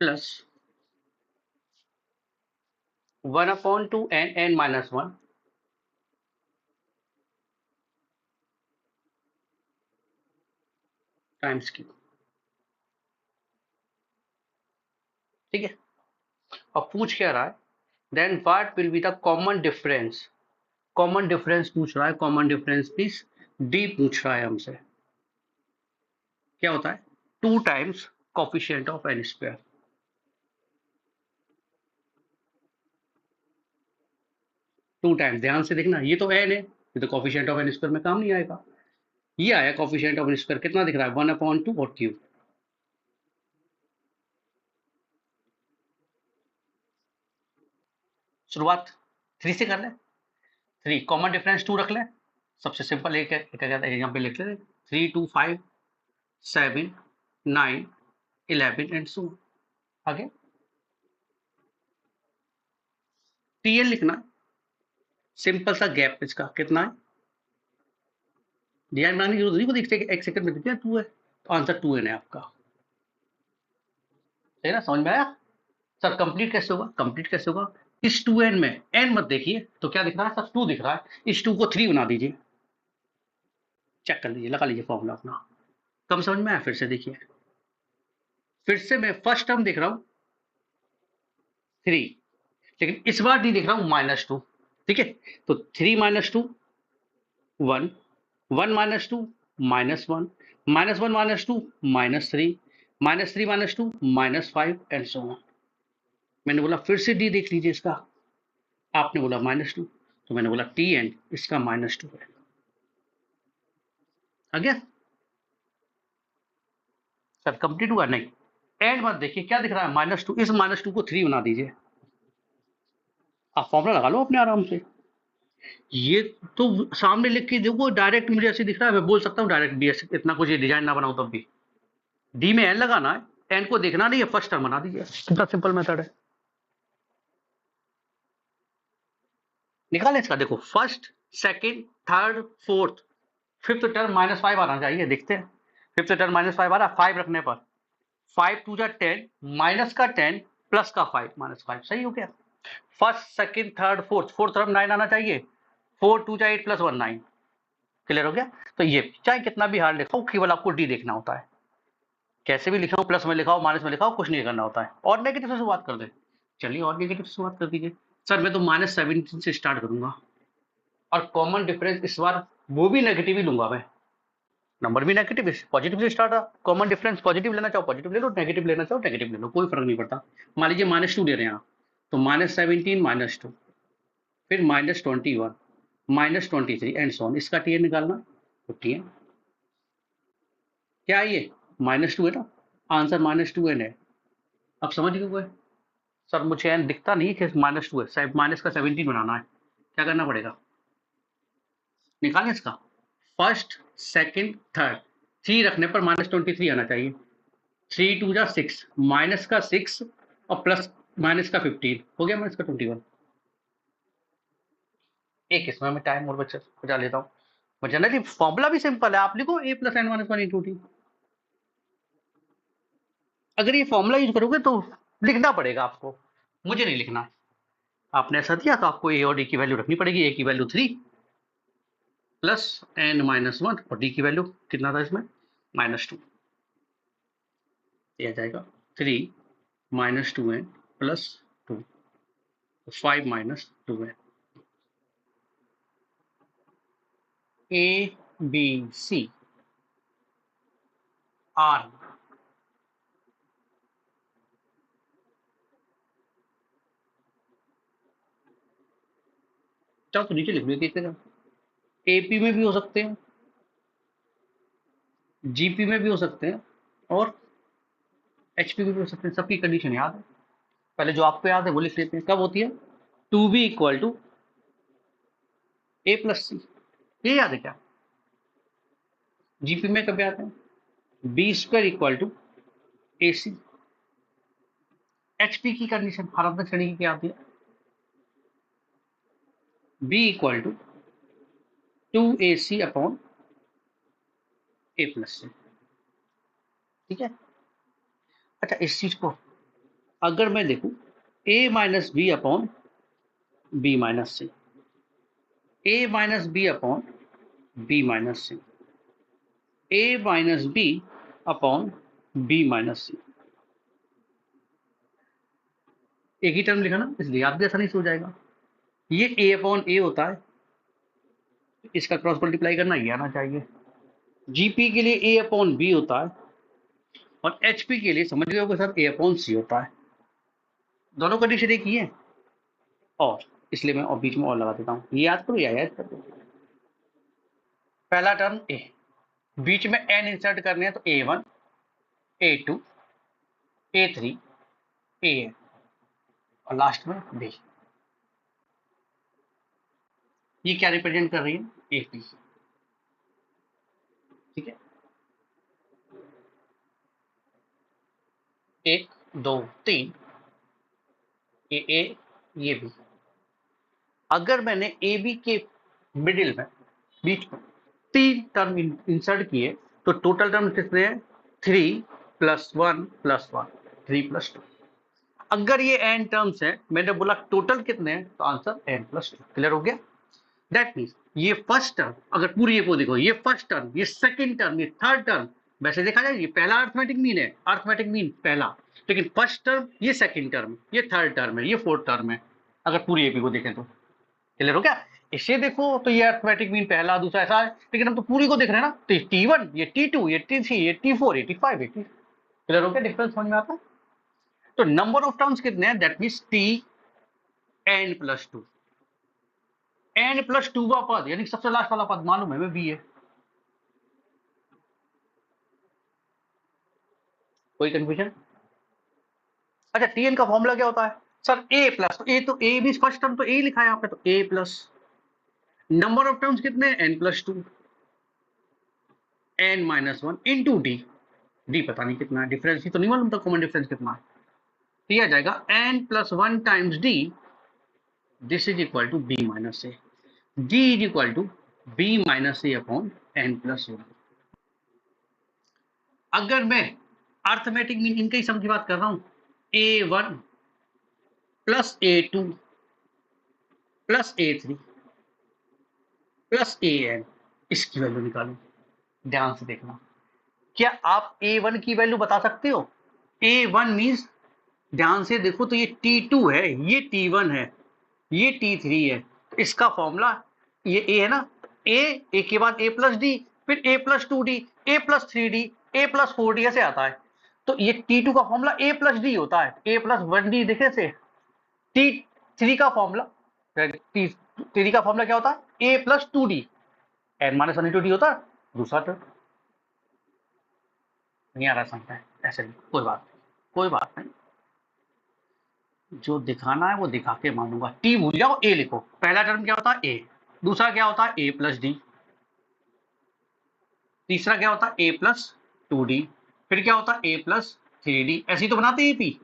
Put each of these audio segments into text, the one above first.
Plus 1/2 n minus 1 times Q. ठीक है, अब पूछ क्या रहा है, then what will be the common difference. Common difference पूछ रहा है, कॉमन डिफरेंस प्लीज डी पूछ रहा है हमसे। क्या होता है, 2 times coefficient of N square. Two times, ध्यान से देखना, ये तो एन है, ये तो कोफिशिएंट ऑफ एन स्क्वायर में काम नहीं आएगा। ये आया कोफिशिएंट ऑफ एन स्क्वायर, कितना दिख रहा है, 1/2 और क्यूब। शुरुआत 3 से कर ले, 3 कॉमन डिफरेंस 2 रख ले, सबसे सिंपल एक एग्जाम्पल लिख ले, 3 2 5 7 9 11 एंड सो आगे। टीएल लिखना है, सिंपल सा गैप इसका कितना है, ध्यान बनाने की जरूरत नहीं, को देखते एक सेकंड में दिखता है 2 है, तो आंसर 2 है आपका। सही ना, समझ में आया। सर कंप्लीट कैसे होगा, कंप्लीट कैसे होगा, इस 2n में n मत देखिए, तो क्या दिख रहा है सर, 2 दिख रहा है, इस 2 को 3 बना दीजिए, चेक कर लीजिए, लगा लीजिए फॉर्मूला अपना। कम समझ में आया, फिर से देखिए, फिर से मैं फर्स्ट टर्म देख रहा हूं 3, लेकिन इस बार नहीं देख रहा हूं -2। ठीक है, तो 3 - 2 1, 1 - 2 -1, -1 - 2 -3, -3 - 2 -5 एंड सो ऑन। मैंने बोला फिर से डी देख लीजिए इसका, आपने बोला -2, तो मैंने बोला टी एंड इसका -2 है। आ गया सर, कंप्लीट हुआ नहीं, एंड मत देखिए, क्या दिख रहा है -2, इस -2 को 3 बना दीजिए, आप फॉर्मूला लगा लो अपने आराम से। ये तो सामने लिख के देखो, डायरेक्ट मुझे ऐसे दिख रहा है, मैं बोल सकता हूँ डायरेक्ट डी, इतना कुछ ये डिजाइन ना बनाऊं तब भी। डी में एन लगाना है, एन को देखना नहीं है, फर्स्ट टर्म बना दीजिए, कितना सिंपल मेथड है। निकालें इसका, देखो first second third fourth fifth term -5 आना चाहिए, देखते हैं फिफ्थ टर्म -5 आ रहा, 5 रखने पर 5 2 जा 10, माइनस का 10 प्लस का 5 -5, सही हो गया। First second third fourth, fourth term 9 आना चाहिए, 4 2 जा 8 प्लस 1 9, क्लियर हो गया। तो ये चाहे कितना भी हार्ड लिखा हो, केवल आपको डी देखना होता है, कैसे भी लिखा हो, प्लस में लिखा हो माइनस में लिखा हो, कुछ नहीं करना होता है। और नेगेटिव से शुरुआत कर दे, चलिए और नेगेटिव से शुरुआत कर दीजिए। सर मैं तो -17 से स्टार्ट करूंगा, और कॉमन डिफरेंस इस बार वो भी नेगेटिव ही लूंगा मैं, नंबर भी नेगेटिव, पॉजिटिव से स्टार्ट है, कॉमन डिफरेंस पॉजिटिव लेना चाहो पॉजिटिव ले लो, नेगेटिव लेना चाहो नेगेटिव ले लो, कोई फर्क नहीं पड़ता। मान लीजिए -2 ले रहे हैं आप, तो -17 -2 फिर -21 -23 एंड सो ऑन, इसका टीएन निकालना, तो टीएन क्या है, ये -2 है ना, आंसर -2n है। अब समझ गए कोई, सर मुझे एन दिखता नहीं कि -2 है, शायद माइनस का 17 बनाना है, क्या करना पड़ेगा, निकालें इसका, फर्स्ट सेकंड थर्ड 3 रखने पर -23 आना चाहिए, 3 2 जा 6, माइनस का 6 और प्लस माइनस का 15 हो गया, माइनस का 21। एक इसमें मैं टाइम और बचा लेता हूँ, जनरली फॉर्मूला भी सिंपल है, आप लिखो a + n - 1 × t। अगर ये फॉर्मूला यूज करोगे तो लिखना पड़ेगा आपको, मुझे नहीं लिखना, आपने ऐसा दिया तो आपको a और d की वैल्यू रखनी पड़ेगी, a की वैल्यू 3 प्लस n - 1 और d की वैल्यू कितना था इसमें -2, ये आ जाएगा 3 - 2n plus 2, 5 - 2n। A B C R, चाहो तो नीचे लिख लो एक तरह, एपी में भी हो सकते हैं, जीपी में भी हो सकते हैं, और एचपी में भी हो सकते हैं, सबकी कंडीशन याद है, पहले जो आपको याद है वो लिख लेते हैं, कब होती है 2b = a + c, ये याद है क्या। जीपी में कब आते हैं b² = ac। एचपी की कंडीशन हर श्रेणी की क्या आती है, b = 2ac/a + c। ठीक है, अच्छा इस चीज को अगर मैं देखूं a minus B upon B minus C, a minus B upon B minus C, a minus B upon B minus C, एक ही टर्म लिखा ना, इसलिए याद भी आसानी से हो जाएगा। ये a अपॉन ए होता है, इसका क्रॉस मल्टीप्लाई करना ये आना चाहिए। जीपी के लिए a अपॉन बी होता है, और एचपी के लिए समझ गए सर a अपॉन सी होता है। दोनों कंडीशन एक ही है, और इसलिए मैं और बीच में और लगा देता हूं, ये याद करो या याद कर दो। पहला टर्म a, बीच में n इंसर्ट करने हैं तो a1 a2 a3 an, और लास्ट में b। ये क्या रिप्रेजेंट कर रही है? ap, ठीक है। 1 2 3 ए ये b। अगर मैंने ए बी के मिडिल में, बीच में 3 टर्म इंसर्ट किए तो टोटल टर्म कितने हैं? 3 + 1 + 1, 3 + 2। अगर ये n टर्म्स हैं, मैंने बोला टोटल कितने हैं, तो आंसर n + 2। क्लियर हो गया? दैट मीन्स ये फर्स्ट टर्म, अगर पूरी ये को देखो, ये फर्स्ट टर्म, ये सेकंड टर्म, ये थर्ड टर्म, वैसे देखा जाए ये पहला अर्थमेटिक मीन है, अर्थमेटिक मीन पहला, लेकिन फर्स्ट टर्म ये सेकंड टर्म, ये थर्ड टर्म है, ये फोर्थ टर्म है, अगर पूरी एपी को देखें तो। क्लियर हो गया? इसे देखो तो ये अर्थमेटिक मीन पहला दूसरा ऐसा है, लेकिन हम तो पूरी को देख रहे हैं ना, तो T1 ये T2 ये T3 ये T4 ये T5 ये T। क्लियर हो गया? डिफरेंस समझ में आता है? तो नंबर ऑफ टर्म्स कितने हैं? That means T n + 2, n + 2 का पद, यानी सबसे लास्ट वाला पद मालूम है मैं बी है। कोई कंफ्यूजन? अच्छा, Tn का फॉर्मूला क्या होता है सर? a प्लस, तो a भी फर्स्ट टर्म तो a लिखा है यहाँ पे, तो a plus number of terms कितने हैं? n + 2, n - 1 into D, D पता नहीं कितना है, डिफरेंस ही तो नहीं मालूम था कॉमन डिफरेंस कितना है, तो ये आ जाएगा n + 1 times d, this is equal to b - a, d is equal to b - a upon n + 1। अगर मैं अर्थमेटिक मीन इनके ही सम की बात कर रहा हूं, a1 + a2 + a3 + an, इसकी वैल्यू निकालो। ध्यान से देखना, क्या आप a1 की वैल्यू बता सकते हो? a1 मीन्स, ध्यान से देखो तो ये T2 है, ये T1 है, ये T3 है, तो इसका फॉर्मूला ये a है ना, a के बाद a + d, फिर a + 2d, a + 3d, a + 4d ऐसे आता है, तो ये T2 का फॉर्मूला a + d होता है, a + 1d देखे से। T3 का फॉर्मूला, T3 का फॉर्मूला क्या होता है? a + 2d, n - 1 × d होता है दूसरा टर्म। नहीं आ रहा समझ में? ऐसे नहीं, कोई बात नहीं, कोई बात नहीं, जो दिखाना है वो दिखा के मानूंगा। टी भूल जाओ, ए लिखो। पहला टर्म क्या होता है? ए। दूसरा क्या होता है? a + d। तीसरा क्या होता है? a + 2d। फिर क्या होता है? a + 3d। ऐसे ही तो बनाते हैं पी।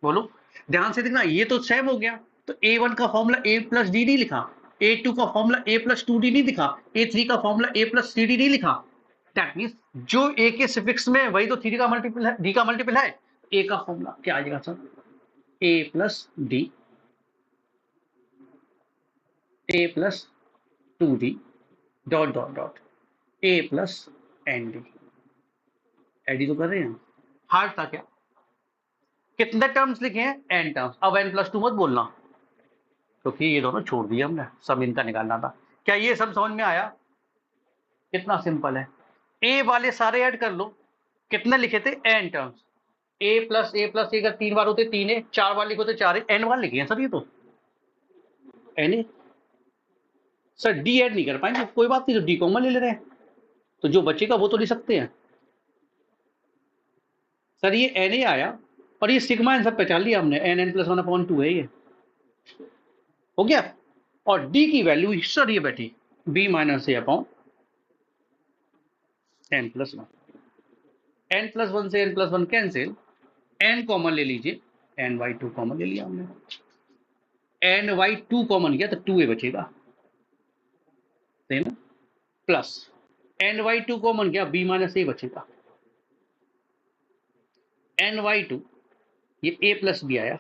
बोलो, ध्यान से देखना, ये तो सेम हो गया, तो a1 का फॉर्मूला a + d नहीं लिखा, a2 का फॉर्मूला a + 2d नहीं लिखा, a3 का फॉर्मूला a + 3d नहीं लिखा। दैट मींस जो a के सफिक्स में वही तो 3 का मल्टीपल है, d का मल्टीपल है, a का फॉर्मूला क्या आ जाएगा sir? a + d, a + 2d dot dot dot a + nd। एडी तो कर रहे हैं, हार्ड था क्या? कितने टर्म्स लिखे हैं? n terms. अब n + 2 मत बोलना, क्योंकि ये दोनों छोड़ दिए हमने, सब इनका निकालना था। क्या ये सब समझ में आया? कितना सिंपल है। ए वाले सारे ऐड कर लो, कितने लिखे थे? n terms. a + a अगर 3 बार होते 3 है, 4 बार लिखो तो 4 है, n बार लिखे हैं सर ये तो n है। सर डी ऐड नहीं कर पाएंगे, कोई बात नहीं, तो डी कॉमन ले ले रहे हैं, तो जो बचेगा वो तो ले सकते हैं। सर ये एन ए आया, और ये सिग्मा एन सब पहचान लिया हमने, n + 1/2 है ये, हो गया। और d की वैल्यू सर ये बैठी b - a upon n + 1। n + 1 से n + 1 कैंसिल, n कॉमन ले लीजिए, n/2 कॉमन ले लिया हमने, n/2 कॉमन किया तो 2a बचेगा, सही ना? प्लस n/2 कॉमन किया, b - a बचेगा, n/2 ये a प्लस बी आया,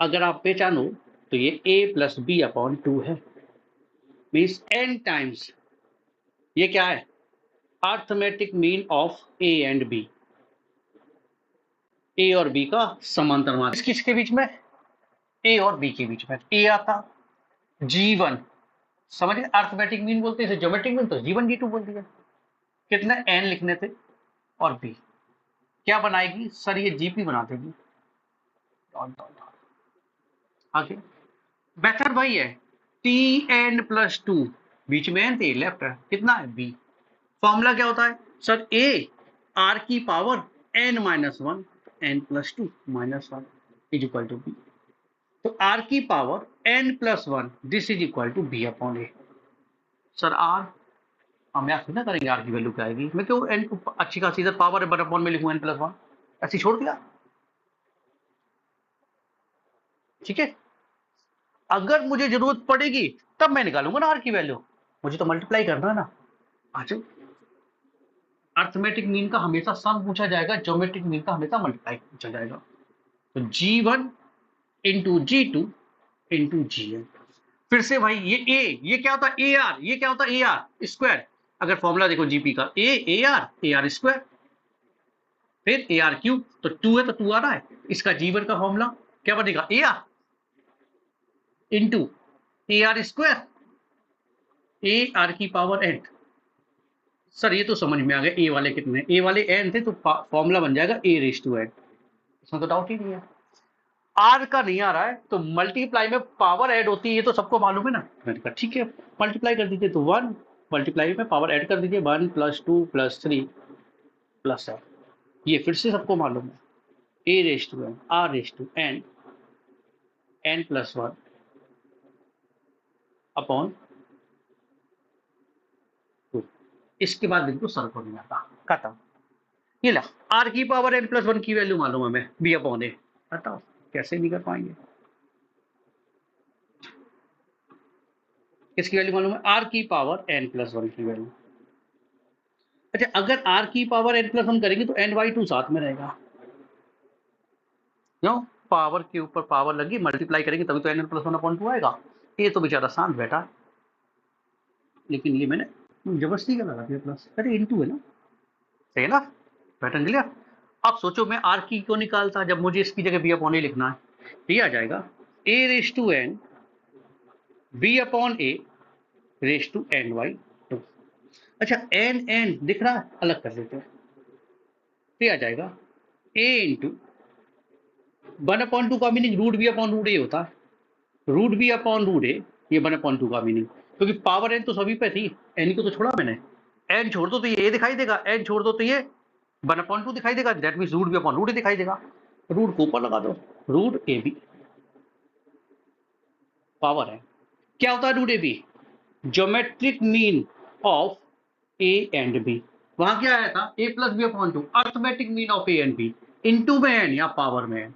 अगर आप पहचानो तो ये a प्लस बी अपॉन 2 है, मीन्स n टाइम्स ये क्या है, arithmetic mean of a and b, a और b का समांतर मान किसके बीच में, a और b के बीच में। a आता g1, समझिए अर्थमेटिक मीन बोलते हैं, इसे ज्योमेट्रिक मीन तो g1 g2 बोल दिया, कितने n लिखने थे, और b क्या बनाएगी सर, ये gp बना देगी। आगे मेथड वही है, tn प्लस 2, बीच में n थे, लेफ्ट है, कितना है b। फॉर्मूला क्या होता है सर, a r की power n minus 1 n plus 2 minus 1 is equal to b। तो r की power n plus 1 this is equal to b upon a। Sir r हम याद ना करेंगे, r की वैल्यू क्या आएगी, मैं क्यों n को अच्छी खासी इधर पावर है 1 अपॉन में लिखूं n प्लस 1, ऐसे छोड़ दिया, ठीक है। अगर मुझे जरूरत पड़ेगी तब मैं निकालूंगा ना r की वैल्यू, मुझे तो मल्टीप्लाई करना है ना। अच्छा, अर्थमेटिक मीन का हमेशा सम पूछा जाएगा, ज्योमेट्रिक मीन का हमेशा मल्टीप्लाई पूछा जाएगा। तो g1 into G2 into gn। फिर से भाई ये a, ये क्या होता है ar, ये क्या होता है ar स्क्वायर, अगर फॉर्मूला देखो जीपी का a ar स्क्वायर, फिर ar क्यूब, तो 2 है तो 2 आ रहा है, इसका g1 का फॉर्मूला क्या बनेगा ar into ar square ar की पावर n। सर ये तो समझ में आ गया, a वाले कितने, a वाले n थे तो फॉर्मूला बन जाएगा a रेज टू n, इसमें तो डाउट ही नहीं है। r का नहीं आ रहा है तो मल्टीप्लाई में पावर ऐड होती है, ये तो सबको मालूम है ना, मैंने कहा ठीक है मल्टीप्लाई कर दीजिए, तो 1 मल्टीप्लाई में पावर ऐड कर दीजिए, 1 प्लस 2 प्लस 3 प्लस 7, ये फिर से सबको मालूम है, a raise to n r raise to n n plus 1 upon 2, इसके बाद बिल्कुल सर को नहीं आता, खत्म। ये ला r की पावर n प्लस 1 की वैल्यू मालूम है हमें b अपॉन a, बताओ कैसे नहीं कर पाएंगे, किसकी वैल्यू मालूम है, r की पावर n प्लस 1 की वैल्यू। अच्छा अगर r की पावर n प्लस 1 करेंगे तो n/2 साथ में रहेगा, क्यों, पावर के ऊपर पावर लगी, मल्टीप्लाई करेंगे तभी तो n प्लस 1 अपॉन 2 आएगा। ये तो बेचारा शांत बैठा, लेकिन ये मैंने जबरदस्ती का लगा दिया प्लस, अरे इनटू है ना, सही है ना, पैटर्न क्लियर। अब सोचो मैं r की क्यों निकालता जब मुझे इसकी जगह b अपॉन a लिखना है, ये आ जाएगा a raise to n b upon a raise to n/2। अच्छा n दिख रहा है, अलग कर देते हैं, ये आ जाएगा a इंटू 1/2 का meaning root B upon root A होता है, root B upon root A, ये 1/2 का मीनिंग, क्योंकि पावर n तो सभी पे थी, n को तो छोड़ा मैंने, n छोड़ दो तो ये a दिखाई देगा, n छोड़ दो तो ये 1/2 दिखाई देगा, that means root B upon root A दिखाई देगा, रूट को ऊपर लगा दो, रूट ए बी पावर है, क्या होता है root A B, geometric mean of A and B, वहां क्या आया था a plus B upon 2, arithmetic mean of A and B, into में n या पावर में n,